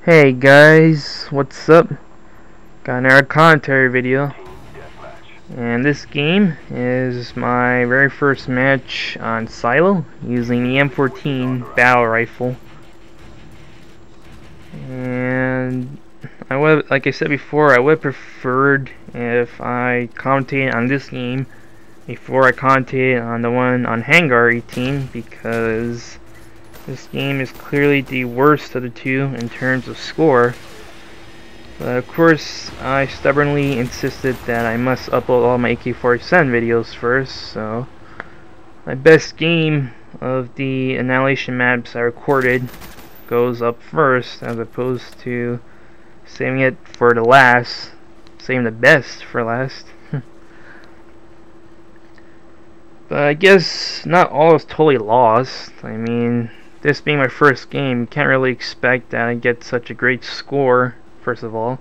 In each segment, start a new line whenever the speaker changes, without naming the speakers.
Hey guys, what's up? Got another commentary video, and this game is my very first match on silo using the M14 battle rifle. And like I said before, I would have preferred if I commentated on this game before I commentated on the one on Hangar 18, because this game is clearly the worst of the two in terms of score. But of course, I stubbornly insisted that I must upload all my AK-47 videos first, so my best game of the Annihilation maps I recorded goes up first, as opposed to saving it for the last, saving the best for last. But I guess not all is totally lost. I mean, this being my first game, you can't really expect that I get such a great score, first of all.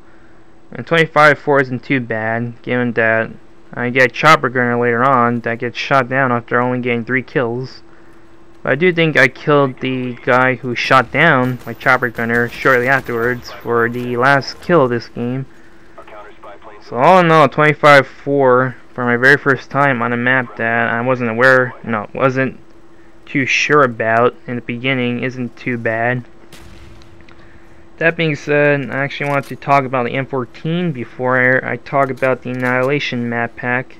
And 25-4 isn't too bad, given that I get a chopper gunner later on that gets shot down after only getting 3 kills. But I do think I killed the guy who shot down my chopper gunner shortly afterwards for the last kill of this game. So all in all, 25-4 for my very first time on a map that I wasn't too sure about in the beginning isn't too bad. That being said, I actually want to talk about the M14 before I talk about the Annihilation map pack.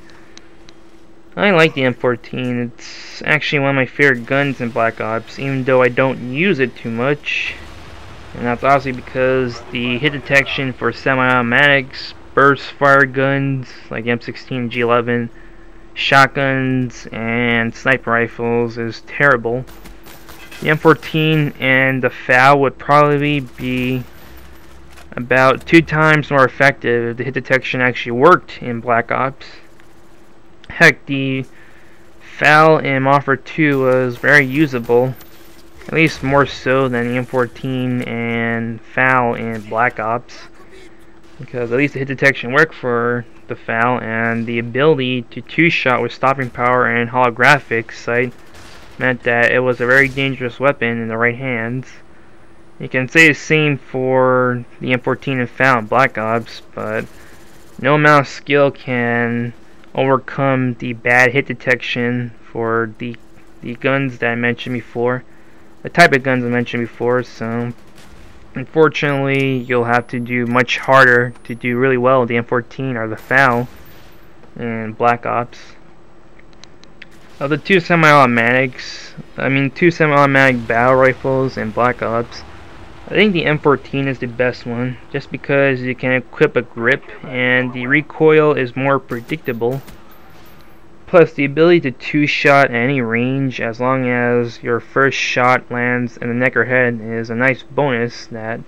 I like the M14. It's actually one of my favorite guns in Black Ops, even though I don't use it too much. And that's obviously because the hit detection for semi-automatics, burst fire guns like M16 and G11, shotguns, and sniper rifles is terrible. The M14 and the FAL would probably be about 2 times more effective if the hit detection actually worked in Black Ops. Heck, the FAL in Modern Warfare 2 was very usable, at least more so than the M14 and FAL in Black Ops, because at least the hit detection worked for the FAL, and the ability to two-shot with stopping power and holographic sight meant that it was a very dangerous weapon in the right hands. You can say the same for the M14 and FAL in Black Ops, but no amount of skill can overcome the bad hit detection for the guns that I mentioned before, the type of guns I mentioned before. So unfortunately, you'll have to do much harder to do really well with the M14 or the FAL in Black Ops. Of the two semi-automatic battle rifles in Black Ops, I think the M14 is the best one, just because you can equip a grip and the recoil is more predictable. Plus, the ability to two-shot at any range as long as your first shot lands in the neck or head is a nice bonus that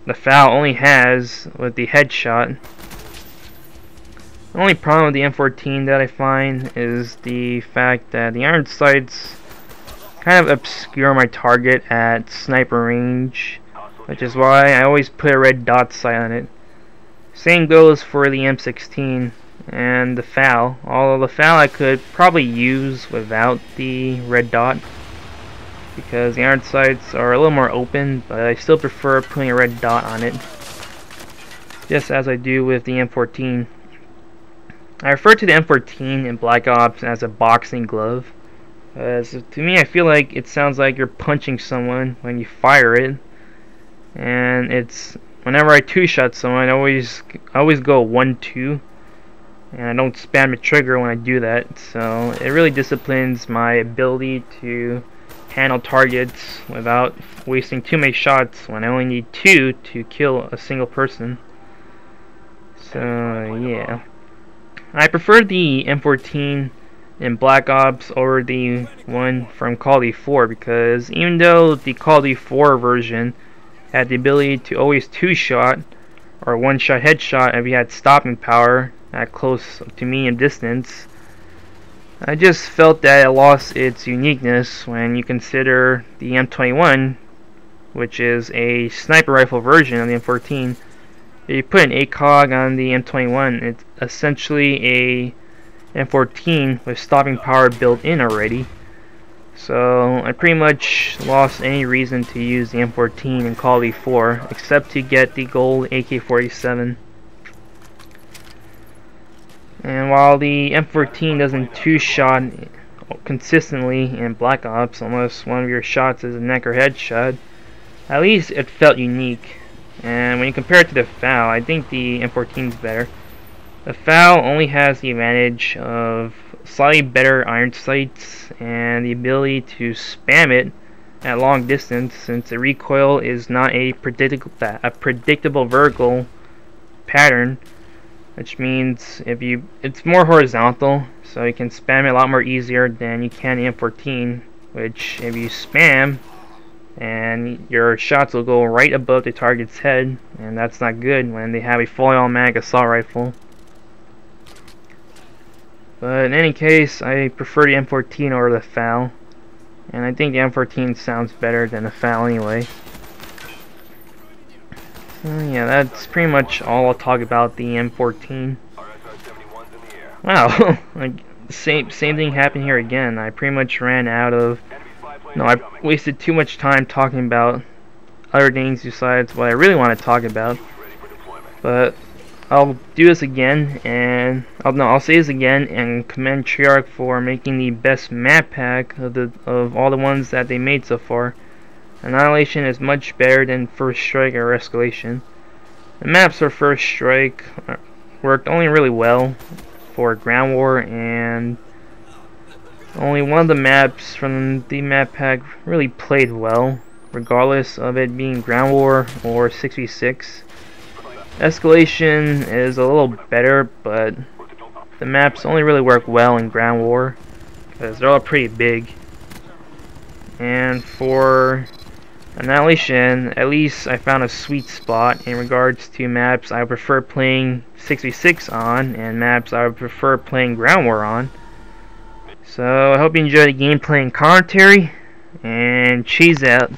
the FAL only has with the headshot. The only problem with the M14 that I find is the fact that the iron sights kind of obscure my target at sniper range, which is why I always put a red dot sight on it. Same goes for the M16 and the FAL, although the FAL I could probably use without the red dot, because the iron sights are a little more open, but I still prefer putting a red dot on it, just as I do with the M14. I refer to the M14 in Black Ops as a boxing glove, as to me I feel like it sounds like you're punching someone when you fire it, and it's whenever I two-shot someone I always go 1-2, and I don't spam the trigger when I do that, so it really disciplines my ability to handle targets without wasting too many shots when I only need 2 to kill a single person. So yeah, I prefer the M14 in Black Ops over the one from Call of Duty 4, because even though the Call of Duty 4 version had the ability to always two-shot or one-shot headshot if you had stopping power at close to medium distance, I just felt that it lost its uniqueness when you consider the M21, which is a sniper rifle version of the M14. If you put an ACOG on the M21, it's essentially a M14 with stopping power built in already. So I pretty much lost any reason to use the M14 in Call of Duty 4 except to get the gold AK-47. And while the M14 doesn't two-shot consistently in Black Ops unless one of your shots is a neck or headshot, at least it felt unique. And when you compare it to the FAL, I think the M14 is better. The FAL only has the advantage of slightly better iron sights and the ability to spam it at long distance, since the recoil is not a predictable vertical pattern, which means it's more horizontal, so you can spam it a lot more easier than you can in M14, which if you spam and your shots will go right above the target's head, and that's not good when they have a fully automatic assault rifle. But in any case, I prefer the M14 over the FAL, and I think the M14 sounds better than the FAL anyway. So yeah, that's pretty much all I'll talk about the M14. Wow, like same thing happened here again. I pretty much ran out of... No, I wasted too much time talking about other things besides what I really want to talk about. But I'll do this again, and I'll say this again and commend Treyarch for making the best map pack of all the ones that they made so far. Annihilation is much better than First Strike or Escalation. The maps for First Strike worked only really well for Ground War, and only one of the maps from the map pack really played well, regardless of it being Ground War or 6v6. Escalation is a little better, but the maps only really work well in Ground War because they're all pretty big. And for Annihilation, at least I found a sweet spot in regards to maps I prefer playing 6v6 on and maps I would prefer playing Ground War on. So I hope you enjoyed the gameplay and commentary, and cheese out.